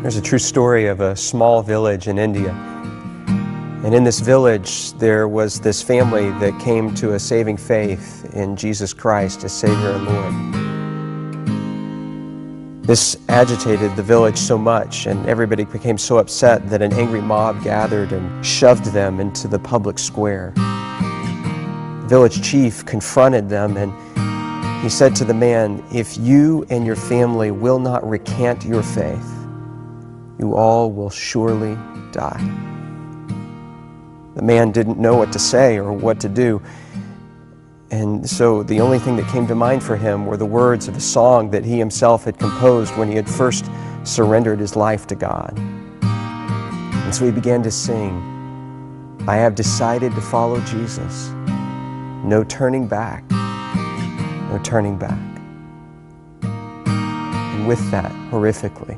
There's a true story of a small village in India. And in this village, there was this family that came to a saving faith in Jesus Christ as Savior and Lord. This agitated the village so much, and everybody became so upset that an angry mob gathered and shoved them into the public square. The village chief confronted them, and he said to the man, "If you and your family will not recant your faith, you all will surely die." The man didn't know what to say or what to do, and so the only thing that came to mind for him were the words of a song that he himself had composed when he had first surrendered his life to God. And so he began to sing, "I have decided to follow Jesus. No turning back, no turning back." And with that, horrifically,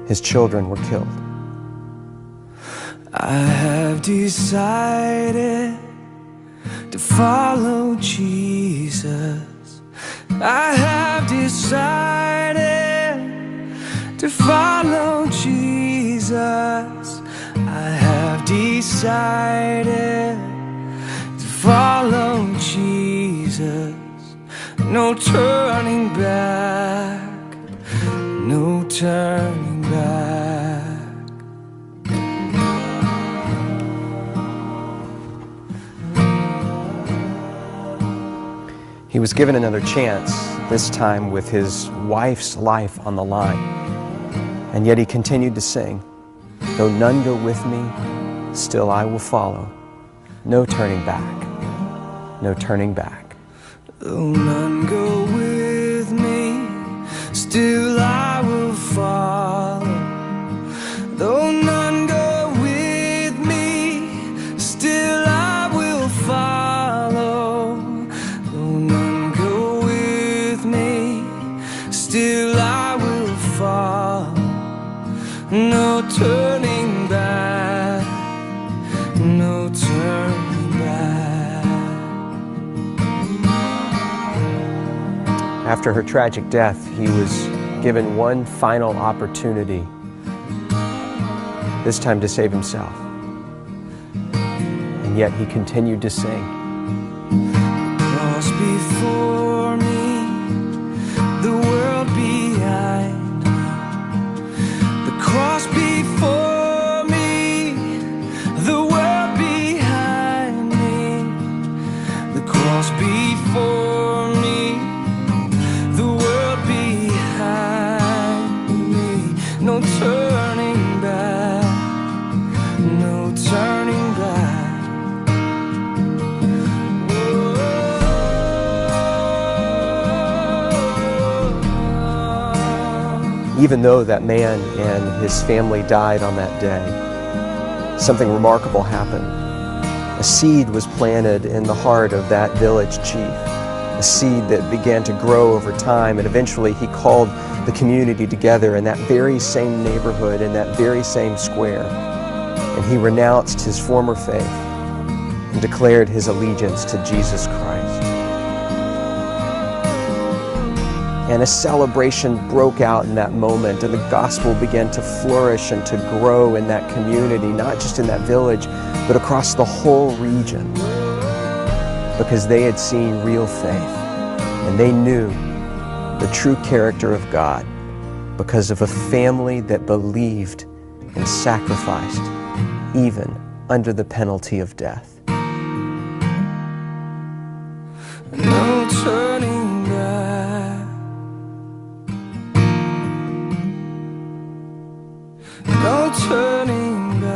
his children were killed. I have decided to follow Jesus. I have decided to follow Jesus. I have decided to follow Jesus. No turning back, no turning back. He was given another chance, this time with his wife's life on the line. And yet he continued to sing, "Though none go with me, still I will follow. No turning back, no turning back." Though none go with me, still I will follow. Though none go with me, still I will follow. Though none go with me, still I will follow. No turning back, no turning back. After her tragic death, he was given one final opportunity, this time to save himself. And yet he continued to sing. Cross before me, the world behind me. The cross before me, the world behind me. The cross before me, the world behind me. No turning back, no turning back. Even though that man and his family died on that day, something remarkable happened. A seed was planted in the heart of that village chief, a seed that began to grow over time, and eventually he called the community together in that very same neighborhood, in that very same square, and he renounced his former faith and declared his allegiance to Jesus Christ. And a celebration broke out in that moment, and the gospel began to flourish and to grow in that community, not just in that village, but across the whole region, because they had seen real faith, and they knew the true character of God because of a family that believed and sacrificed, even under the penalty of death. No turning back, no turning back.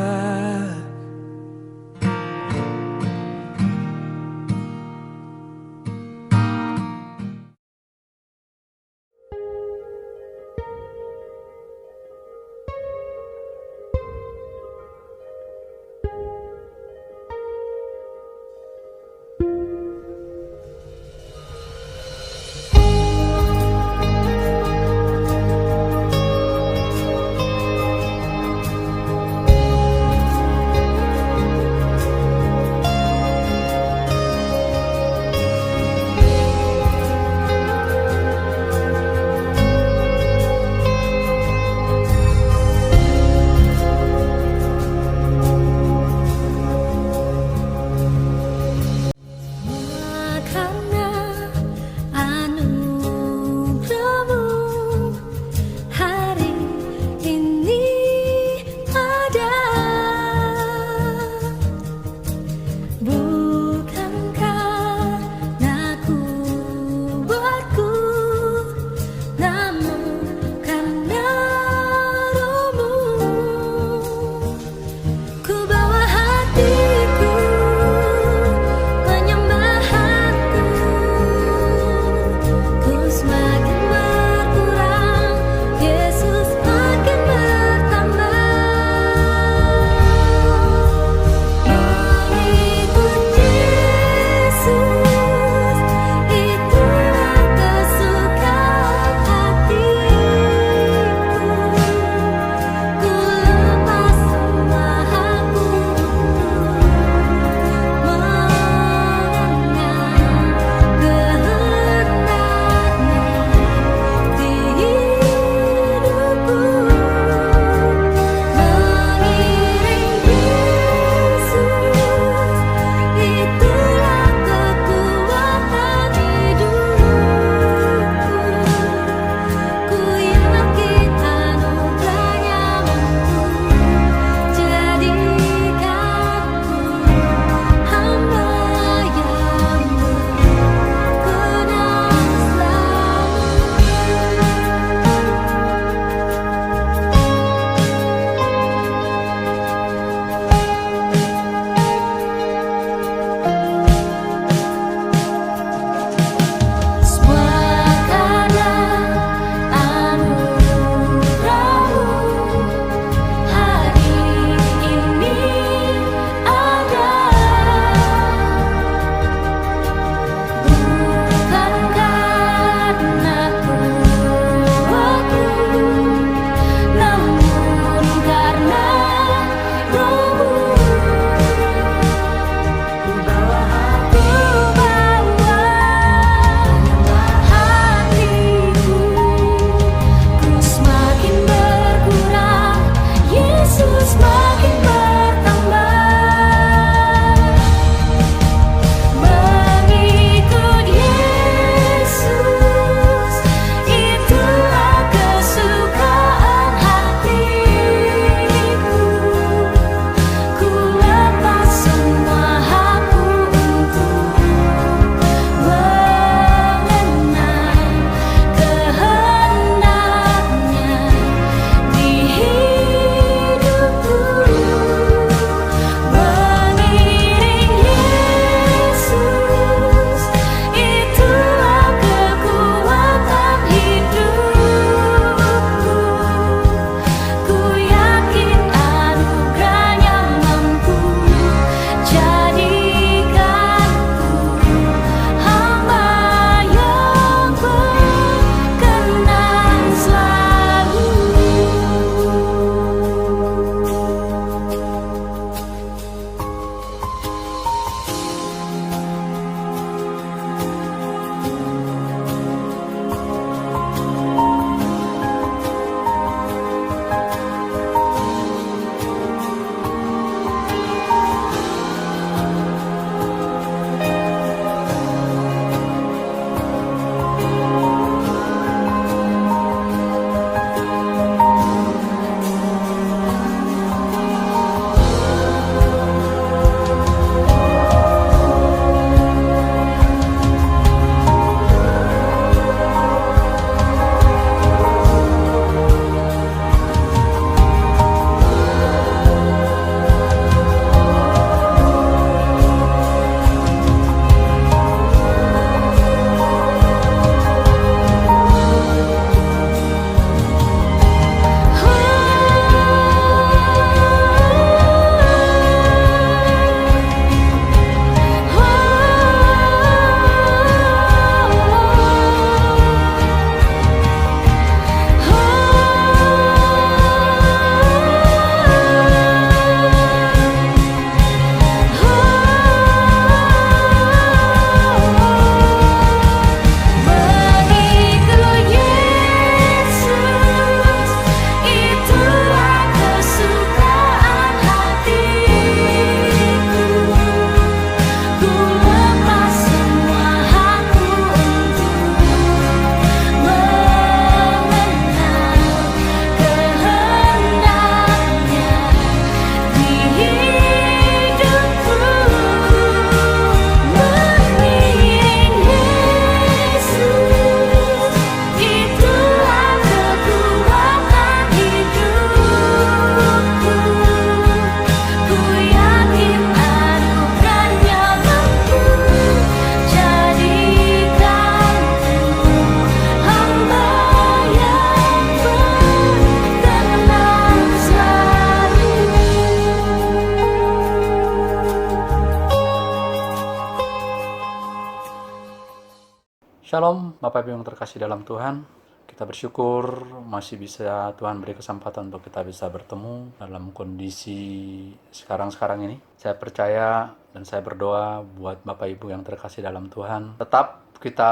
Shalom, Bapak Ibu yang terkasih dalam Tuhan. Kita bersyukur masih bisa Tuhan beri kesempatan untuk kita bisa bertemu dalam kondisi sekarang ini. Saya percaya dan saya berdoa buat Bapak Ibu yang terkasih dalam Tuhan. Tetap kita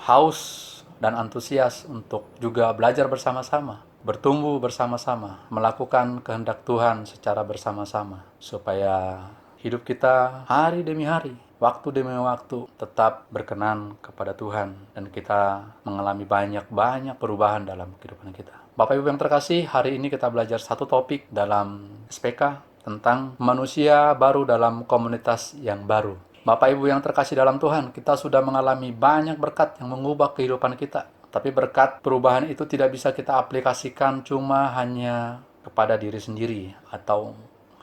haus dan antusias untuk juga belajar bersama-sama, bertumbuh bersama-sama, melakukan kehendak Tuhan secara bersama-sama, supaya hidup kita hari demi hari, waktu demi waktu tetap berkenan kepada Tuhan, dan kita mengalami banyak perubahan dalam kehidupan kita. Bapak Ibu yang terkasih, hari ini kita belajar satu topik dalam SPK tentang manusia baru dalam komunitas yang baru. Bapak Ibu yang terkasih dalam Tuhan, kita sudah mengalami banyak berkat yang mengubah kehidupan kita. Tapi berkat perubahan itu tidak bisa kita aplikasikan cuma hanya kepada diri sendiri atau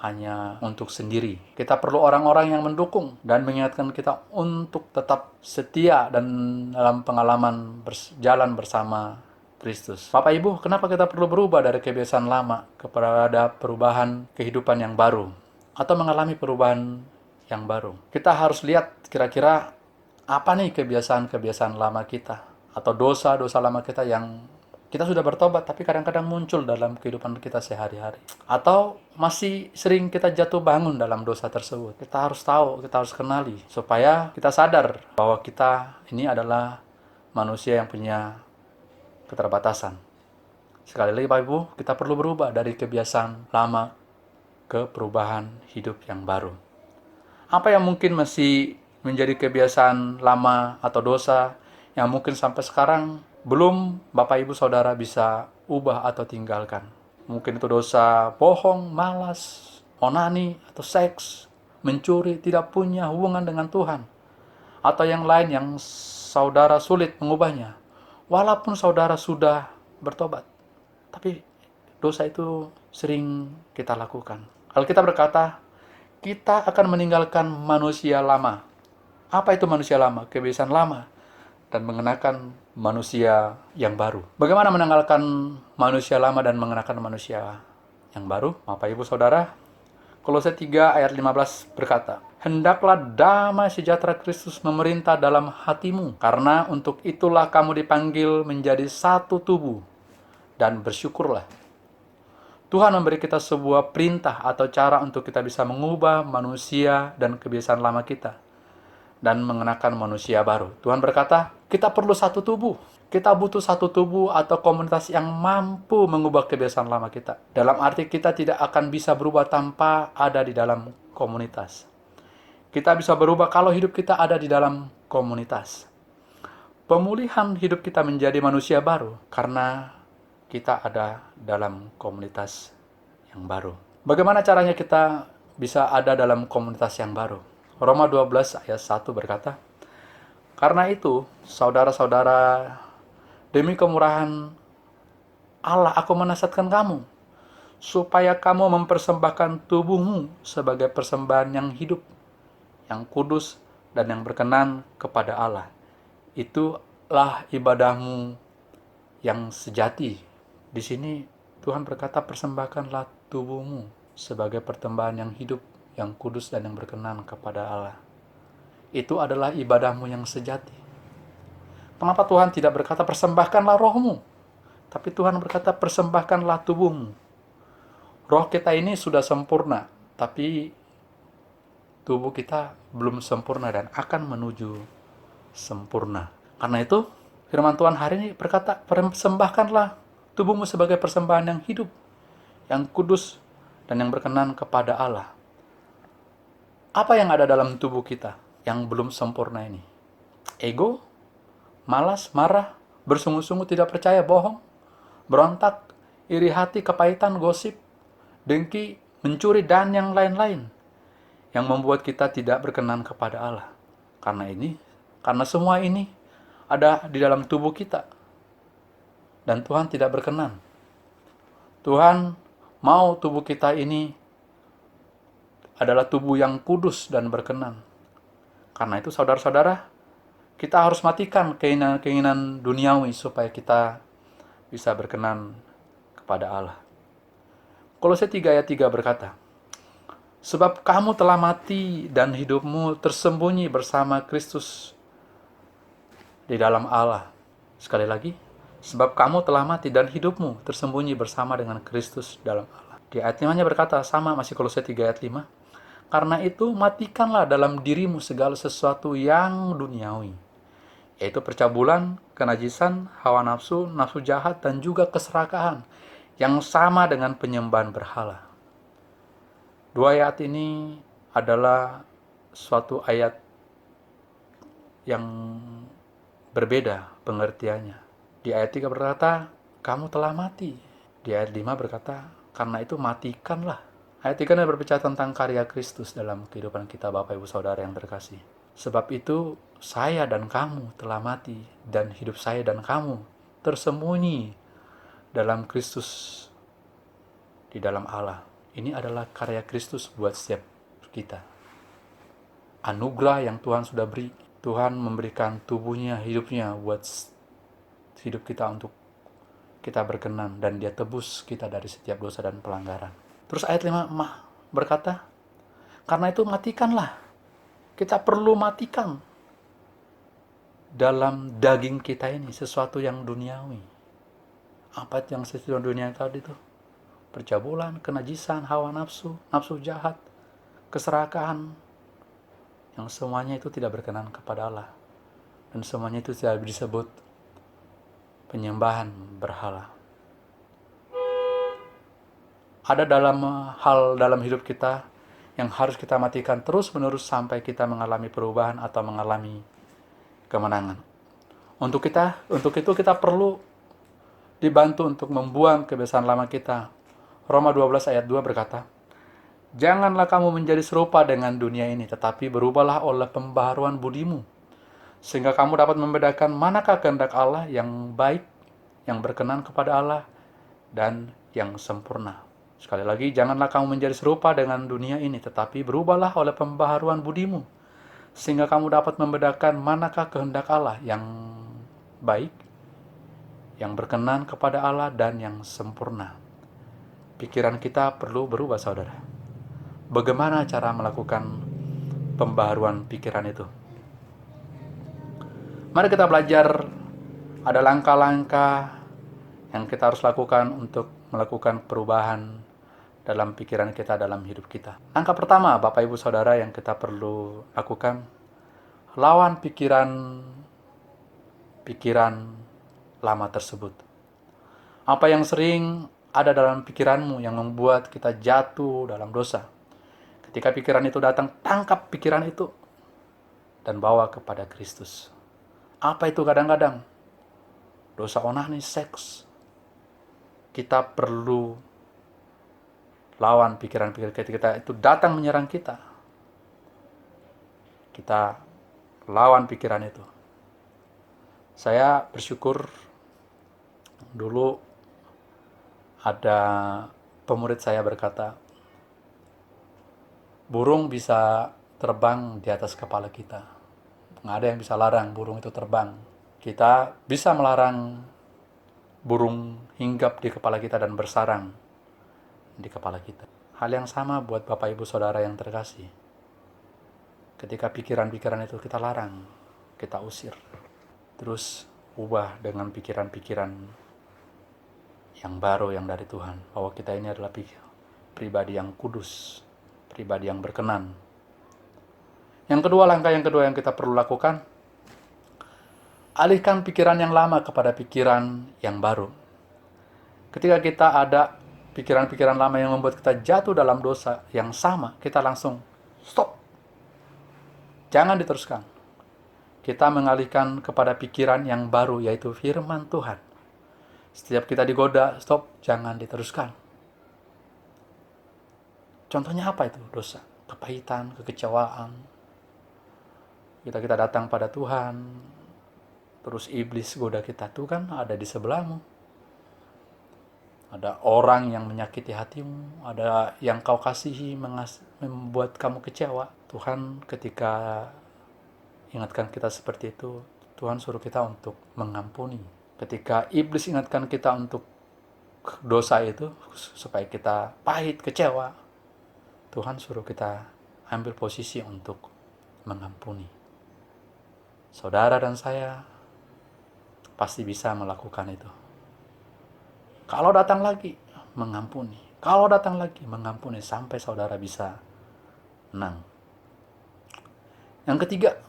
hanya untuk sendiri. Kita perlu orang-orang yang mendukung dan mengingatkan kita untuk tetap setia dan dalam pengalaman berjalan bersama Kristus. Bapak Ibu, kenapa kita perlu berubah dari kebiasaan lama kepada perubahan kehidupan yang baru atau mengalami perubahan yang baru? Kita harus lihat kira-kira apa nih kebiasaan-kebiasaan lama kita atau dosa-dosa lama kita yang kita sudah bertobat, tapi kadang-kadang muncul dalam kehidupan kita sehari-hari. Atau masih sering kita jatuh bangun dalam dosa tersebut. Kita harus tahu, kita harus kenali, supaya kita sadar bahwa kita ini adalah manusia yang punya keterbatasan. Sekali lagi Bapak Ibu, kita perlu berubah dari kebiasaan lama ke perubahan hidup yang baru. Apa yang mungkin masih menjadi kebiasaan lama atau dosa yang mungkin sampai sekarang belum Bapak Ibu Saudara bisa ubah atau tinggalkan? Mungkin itu dosa bohong, malas, onani, atau seks, mencuri, tidak punya hubungan dengan Tuhan, atau yang lain yang saudara sulit mengubahnya. Walaupun saudara sudah bertobat, tapi dosa itu sering kita lakukan. Alkitab berkata, kita akan meninggalkan manusia lama. Apa itu manusia lama? Kebiasaan lama. Dan mengenakan manusia yang baru. Bagaimana menanggalkan manusia lama dan mengenakan manusia yang baru? Bapak Ibu Saudara, Kolose 3 ayat 15 berkata, hendaklah damai sejahtera Kristus memerintah dalam hatimu, karena untuk itulah kamu dipanggil menjadi satu tubuh, dan bersyukurlah. Tuhan memberi kita sebuah perintah atau cara untuk kita bisa mengubah manusia dan kebiasaan lama kita dan mengenakan manusia baru. Tuhan berkata, kita perlu satu tubuh. Kita butuh satu tubuh atau komunitas yang mampu mengubah kebiasaan lama kita. Dalam arti kita tidak akan bisa berubah tanpa ada di dalam komunitas. Kita bisa berubah kalau hidup kita ada di dalam komunitas. Pemulihan hidup kita menjadi manusia baru karena kita ada dalam komunitas yang baru. Bagaimana caranya kita bisa ada dalam komunitas yang baru? Roma 12 ayat 1 berkata, karena itu, saudara-saudara, demi kemurahan Allah aku menasihatkan kamu, supaya kamu mempersembahkan tubuhmu sebagai persembahan yang hidup, yang kudus, dan yang berkenan kepada Allah. Itulah ibadahmu yang sejati. Di sini Tuhan berkata, persembahkanlah tubuhmu sebagai persembahan yang hidup, yang kudus dan yang berkenan kepada Allah. Itu adalah ibadahmu yang sejati. Kenapa Tuhan tidak berkata persembahkanlah rohmu, tapi Tuhan berkata persembahkanlah tubuhmu? Roh kita ini sudah sempurna, tapi tubuh kita belum sempurna dan akan menuju sempurna. Karena itu firman Tuhan hari ini berkata, persembahkanlah tubuhmu sebagai persembahan yang hidup, yang kudus dan yang berkenan kepada Allah. Apa yang ada dalam tubuh kita yang belum sempurna ini? Ego, malas, marah, bersungguh-sungguh tidak percaya, bohong, berontak, iri hati, kepahitan, gosip, dengki, mencuri, dan yang lain-lain yang membuat kita tidak berkenan kepada Allah. Karena semua ini ada di dalam tubuh kita dan Tuhan tidak berkenan. Tuhan mau tubuh kita ini adalah tubuh yang kudus dan berkenan. Karena itu saudara-saudara, kita harus matikan keinginan duniawi supaya kita bisa berkenan kepada Allah. Kolose 3 ayat 3 berkata, sebab kamu telah mati dan hidupmu tersembunyi bersama Kristus di dalam Allah. Sekali lagi, sebab kamu telah mati dan hidupmu tersembunyi bersama dengan Kristus dalam Allah. Di ayat 5-nya berkata, sama masih Kolose 3 ayat 5, karena itu matikanlah dalam dirimu segala sesuatu yang duniawi, yaitu percabulan, kenajisan, hawa nafsu, nafsu jahat, dan juga keserakahan, yang sama dengan penyembahan berhala. Dua ayat ini adalah suatu ayat yang berbeda pengertiannya. Di ayat 3 berkata, kamu telah mati. Di ayat 5 berkata, karena itu matikanlah. Ayat 3 berbicara tentang karya Kristus dalam kehidupan kita, Bapak Ibu Saudara yang terkasih. Sebab itu, saya dan kamu telah mati, dan hidup saya dan kamu tersembunyi dalam Kristus, di dalam Allah. Ini adalah karya Kristus buat setiap kita. Anugerah yang Tuhan sudah beri. Tuhan memberikan tubuhnya, hidupnya buat hidup kita untuk kita berkenan, dan Dia tebus kita dari setiap dosa dan pelanggaran. Terus ayat 5 berkata, karena itu matikanlah. Kita perlu matikan dalam daging kita ini sesuatu yang duniawi. Apa itu yang sesuatu duniawi tadi itu? Percabulan, kenajisan, hawa nafsu, nafsu jahat, keserakahan, yang semuanya itu tidak berkenan kepada Allah, dan semuanya itu tidak disebut penyembahan berhala. Ada dalam hidup kita yang harus kita matikan terus-menerus sampai kita mengalami perubahan atau mengalami kemenangan. Untuk itu kita perlu dibantu untuk membuang kebiasaan lama kita. Roma 12 ayat 2 berkata, janganlah kamu menjadi serupa dengan dunia ini, tetapi berubahlah oleh pembaharuan budimu, sehingga kamu dapat membedakan manakah kehendak Allah yang baik, yang berkenan kepada Allah, dan yang sempurna. Sekali lagi, janganlah kamu menjadi serupa dengan dunia ini, tetapi berubahlah oleh pembaharuan budimu, sehingga kamu dapat membedakan manakah kehendak Allah yang baik, yang berkenan kepada Allah, dan yang sempurna. Pikiran kita perlu berubah, saudara. Bagaimana cara melakukan pembaharuan pikiran itu? Mari kita belajar, ada langkah-langkah yang kita harus lakukan untuk melakukan perubahan dalam pikiran kita, dalam hidup kita. Langkah pertama, Bapak Ibu Saudara, yang kita perlu lakukan, lawan pikiran lama tersebut. Apa yang sering ada dalam pikiranmu yang membuat kita jatuh dalam dosa? Ketika pikiran itu datang, tangkap pikiran itu dan bawa kepada Kristus. Apa itu kadang-kadang? Dosa onani, seks. Kita perlu lawan pikiran-pikiran kita itu datang menyerang kita. Kita lawan pikiran itu. Saya bersyukur dulu ada pemurid saya berkata, burung bisa terbang di atas kepala kita. Nggak ada yang bisa larang burung itu terbang. Kita bisa melarang burung hinggap di kepala kita dan bersarang di kepala kita. Hal yang sama buat Bapak Ibu Saudara yang terkasih. Ketika pikiran-pikiran itu kita larang, kita usir. Terus ubah dengan pikiran-pikiran yang baru yang dari Tuhan, bahwa kita ini adalah pribadi yang kudus, pribadi yang berkenan. Langkah yang kedua yang kita perlu lakukan, alihkan pikiran yang lama kepada pikiran yang baru. Ketika kita ada pikiran-pikiran lama yang membuat kita jatuh dalam dosa yang sama, kita langsung stop. Jangan diteruskan. Kita mengalihkan kepada pikiran yang baru, yaitu firman Tuhan. Setiap kita digoda, stop, jangan diteruskan. Contohnya apa itu dosa? Kepahitan, kekecewaan. Kita datang pada Tuhan, terus iblis goda kita, tuh kan ada di sebelahmu. Ada orang yang menyakiti hatimu, ada yang kau kasihi membuat kamu kecewa. Tuhan ketika ingatkan kita seperti itu, Tuhan suruh kita untuk mengampuni. Ketika iblis ingatkan kita untuk dosa itu, supaya kita pahit, kecewa, Tuhan suruh kita ambil posisi untuk mengampuni. Saudara dan saya pasti bisa melakukan itu. Kalau datang lagi, mengampuni. Kalau datang lagi, mengampuni sampai saudara bisa menang. Yang ketiga,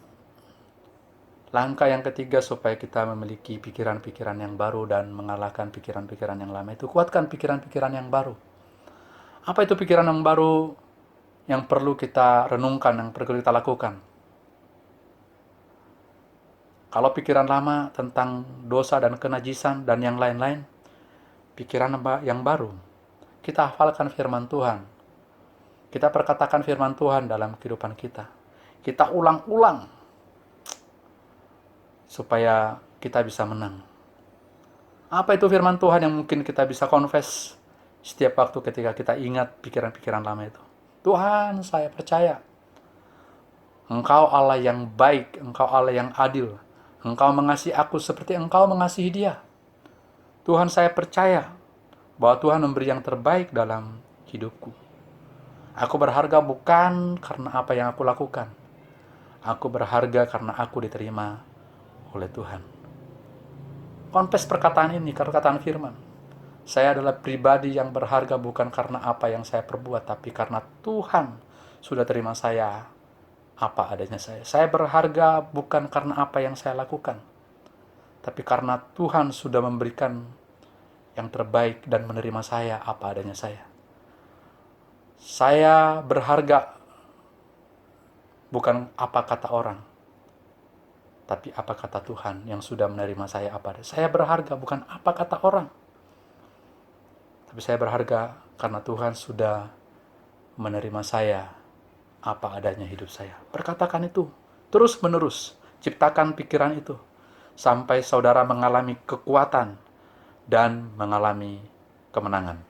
langkah yang ketiga supaya kita memiliki pikiran-pikiran yang baru dan mengalahkan pikiran-pikiran yang lama itu, kuatkan pikiran-pikiran yang baru. Apa itu pikiran yang baru yang perlu kita renungkan, yang perlu kita lakukan? Kalau pikiran lama tentang dosa dan kenajisan dan yang lain-lain, pikiran yang baru, kita hafalkan firman Tuhan. Kita perkatakan firman Tuhan dalam kehidupan kita. Kita ulang-ulang supaya kita bisa menang. Apa itu firman Tuhan yang mungkin kita bisa confess setiap waktu ketika kita ingat pikiran-pikiran lama itu? Tuhan, saya percaya Engkau Allah yang baik, Engkau Allah yang adil. Engkau mengasihi aku seperti Engkau mengasihi dia. Tuhan, saya percaya bahwa Tuhan memberi yang terbaik dalam hidupku. Aku berharga bukan karena apa yang aku lakukan. Aku berharga karena aku diterima oleh Tuhan. Confess perkataan ini, perkataan firman. Saya adalah pribadi yang berharga bukan karena apa yang saya perbuat, tapi karena Tuhan sudah terima saya apa adanya saya. Saya berharga bukan karena apa yang saya lakukan, tapi karena Tuhan sudah memberikan yang terbaik dan menerima saya apa adanya saya. Saya berharga bukan apa kata orang, tapi apa kata Tuhan yang sudah menerima saya apa adanya. Saya berharga bukan apa kata orang, tapi saya berharga karena Tuhan sudah menerima saya apa adanya hidup saya. Perkatakan itu terus menerus. Ciptakan pikiran itu sampai saudara mengalami kekuatan dan mengalami kemenangan.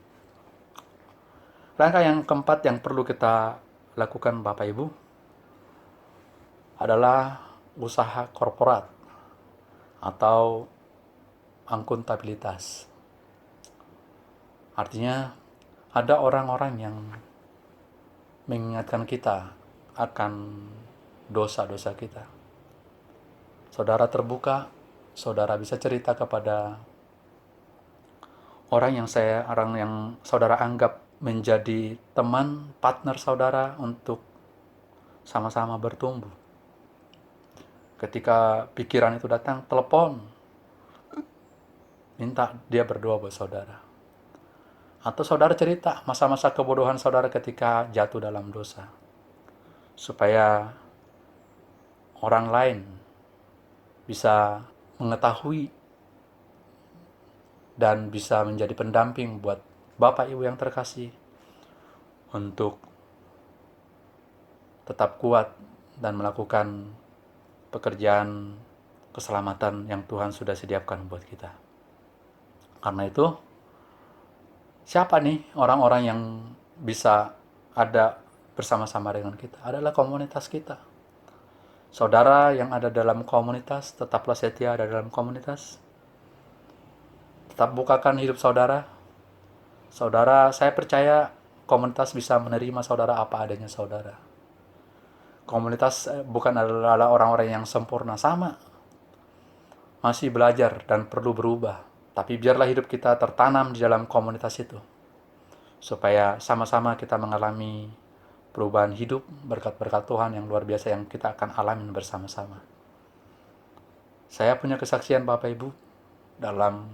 Langkah yang keempat yang perlu kita lakukan Bapak Ibu adalah usaha korporat atau akuntabilitas. Artinya ada orang-orang yang mengingatkan kita akan dosa-dosa kita. Saudara terbuka, saudara bisa cerita kepada orang yang saudara anggap menjadi teman, partner saudara untuk sama-sama bertumbuh. Ketika pikiran itu datang, telepon, minta dia berdoa buat saudara. Atau saudara cerita masa-masa kebodohan saudara ketika jatuh dalam dosa. Supaya orang lain bisa mengetahui dan bisa menjadi pendamping buat Bapak Ibu yang terkasih untuk tetap kuat dan melakukan pekerjaan keselamatan yang Tuhan sudah sediakan buat kita. Karena itu, siapa nih orang-orang yang bisa ada bersama-sama dengan kita? Adalah komunitas kita. Saudara yang ada dalam komunitas, tetaplah setia ada dalam komunitas. Tetap bukakan hidup saudara. Saudara, saya percaya komunitas bisa menerima saudara apa adanya saudara. Komunitas bukan adalah orang-orang yang sempurna, sama. Masih belajar dan perlu berubah. Tapi biarlah hidup kita tertanam di dalam komunitas itu. Supaya sama-sama kita mengalami perubahan hidup, berkat-berkat Tuhan yang luar biasa yang kita akan alami bersama-sama. Saya punya kesaksian Bapak Ibu dalam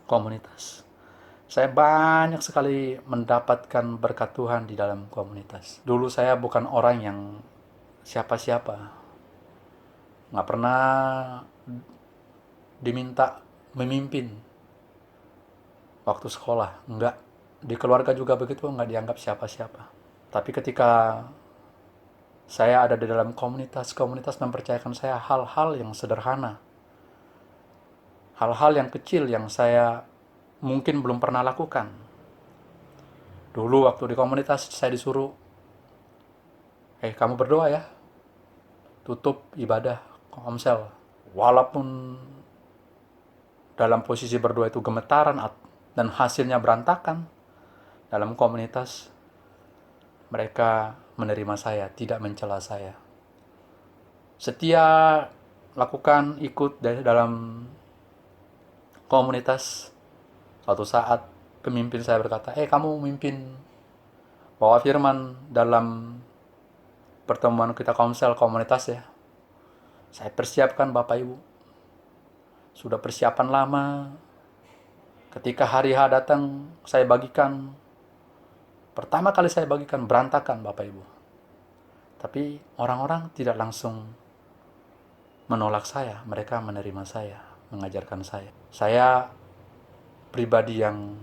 komunitas. Saya banyak sekali mendapatkan berkat Tuhan di dalam komunitas. Dulu saya bukan orang yang siapa-siapa. Nggak pernah diminta memimpin waktu sekolah. Enggak. Di keluarga juga begitu, nggak dianggap siapa-siapa. Tapi ketika saya ada di dalam komunitas mempercayakan saya hal-hal yang sederhana. Hal-hal yang kecil yang saya mungkin belum pernah lakukan. Dulu waktu di komunitas saya disuruh, kamu berdoa ya, tutup ibadah komsel. Walaupun dalam posisi berdoa itu gemetaran dan hasilnya berantakan, dalam komunitas mereka menerima saya, tidak mencela saya. Setia lakukan ikut dalam komunitas. Suatu saat pemimpin saya berkata, kamu mimpin bawa firman dalam pertemuan kita komsel komunitas ya. Saya persiapkan Bapak Ibu. Sudah persiapan lama. Ketika hari H datang, saya bagikan. Pertama kali saya bagikan berantakan Bapak Ibu. Tapi orang-orang tidak langsung menolak saya. Mereka menerima saya, mengajarkan saya. Saya pribadi yang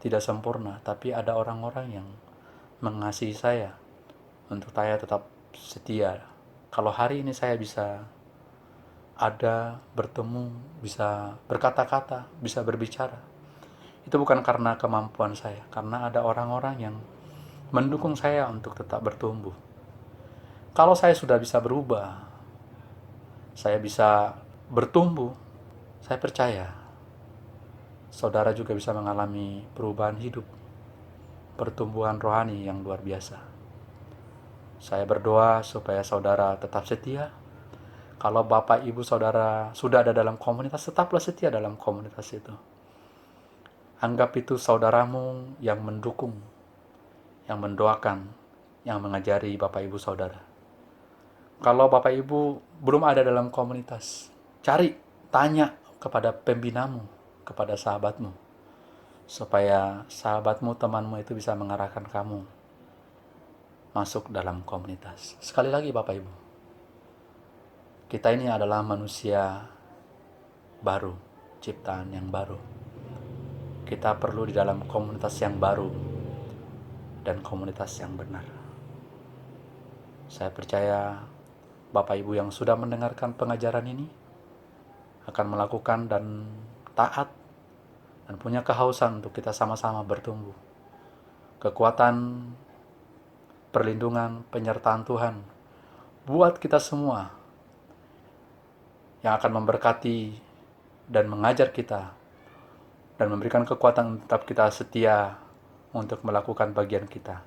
tidak sempurna, tapi ada orang-orang yang mengasihi saya untuk saya tetap setia. Kalau hari ini saya bisa ada, bertemu, bisa berkata-kata, bisa berbicara, itu bukan karena kemampuan saya, karena ada orang-orang yang mendukung saya untuk tetap bertumbuh. Kalau saya sudah bisa berubah, saya bisa bertumbuh, saya percaya saudara juga bisa mengalami perubahan hidup, pertumbuhan rohani yang luar biasa. Saya berdoa supaya saudara tetap setia. Kalau Bapak Ibu Saudara sudah ada dalam komunitas, tetaplah setia dalam komunitas itu. Anggap itu saudaramu yang mendukung, yang mendoakan, yang mengajari Bapak Ibu Saudara. Kalau Bapak Ibu belum ada dalam komunitas, cari, tanya kepada pembinamu, kepada sahabatmu, supaya sahabatmu, temanmu itu bisa mengarahkan kamu masuk dalam komunitas. Sekali lagi Bapak Ibu, kita ini adalah manusia baru, ciptaan yang baru. Kita perlu di dalam komunitas yang baru dan komunitas yang benar. Saya percaya Bapak Ibu yang sudah mendengarkan pengajaran ini akan melakukan dan taat dan punya kehausan untuk kita sama-sama bertumbuh. Kekuatan, perlindungan, penyertaan Tuhan buat kita semua yang akan memberkati dan mengajar kita dan memberikan kekuatan tetap kita setia untuk melakukan bagian kita.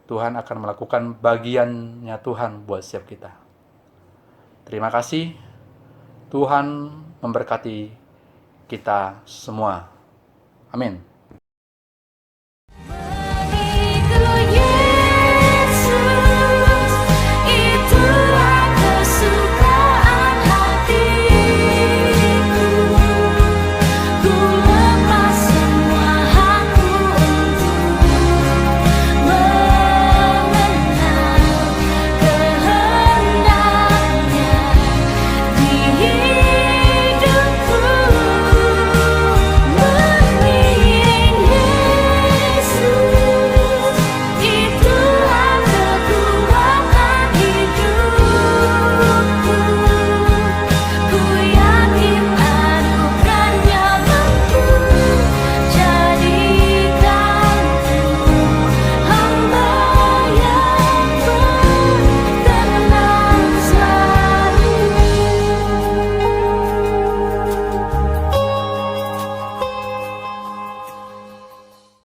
Tuhan akan melakukan bagiannya Tuhan buat setiap kita. Terima kasih. Tuhan memberkati kita semua. Amin.